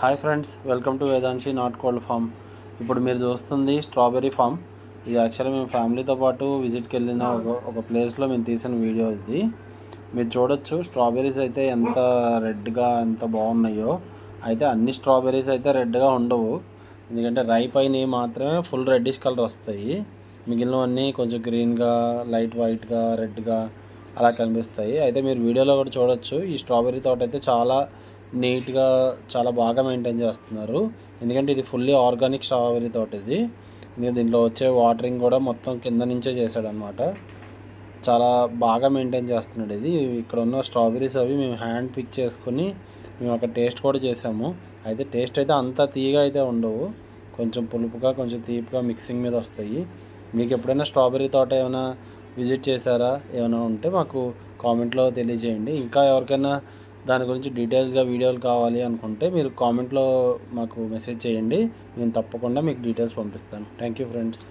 Hi friends, welcome to Vedanshi not cold farm. ఇప్పుడు మీరు చూస్తుంది స్ట్రాబెర్రీ ఫామ్. ఇది యాక్చువల్లీ మేము ఫ్యామిలీతో పాటు విజిట్కి వెళ్ళిన ఒక ప్లేస్లో మేము తీసిన వీడియో ఇది. మీరు చూడొచ్చు స్ట్రాబెర్రీస్ అయితే ఎంత రెడ్గా ఎంత బాగున్నాయో. అయితే అన్ని స్ట్రాబెర్రీస్ అయితే రెడ్గా ఉండవు, ఎందుకంటే రైప్ అయినవి మాత్రమే ఫుల్ రెడ్డిష్ కలర్ వస్తాయి. మిగిలినవన్నీ కొంచెం గ్రీన్గా, లైట్ వైట్గా, రెడ్గా అలా కనిపిస్తాయి. అయితే మీరు వీడియోలో కూడా చూడొచ్చు, ఈ స్ట్రాబెర్రీ తోట అయితే చాలా నీట్గా చాలా బాగా మెయింటైన్ చేస్తున్నారు. ఎందుకంటే ఇది ఫుల్లీ ఆర్గానిక్ స్ట్రాబెర్రీ తోట ఇది. ఇంకా దీంట్లో వచ్చే వాటరింగ్ కూడా మొత్తం కింద నుంచే చేశాడనమాట. చాలా బాగా మెయింటైన్ చేస్తున్నాడు ఇది. ఇక్కడ ఉన్న స్ట్రాబెర్రీస్ అవి మేము హ్యాండ్ పిక్ చేసుకుని మేము అక్కడ టేస్ట్ కూడా చేసాము. అయితే టేస్ట్ అయితే అంత తీయగా అయితే ఉండవు, కొంచెం పులుపుగా కొంచెం తీపిగా మిక్సింగ్ మీద వస్తాయి. మీకు ఎప్పుడైనా స్ట్రాబెర్రీ తోట ఏమైనా విజిట్ చేశారా, ఏమైనా ఉంటే మాకు కామెంట్లో తెలియజేయండి. ఇంకా ఎవరికైనా దాని గురించి డీటెయిల్స్గా వీడియోలు కావాలి అనుకుంటే మీరు కామెంట్లో మాకు మెసేజ్ చేయండి, నేను తప్పకుండా మీకు డీటెయిల్స్ పంపిస్తాను. Thank you friends.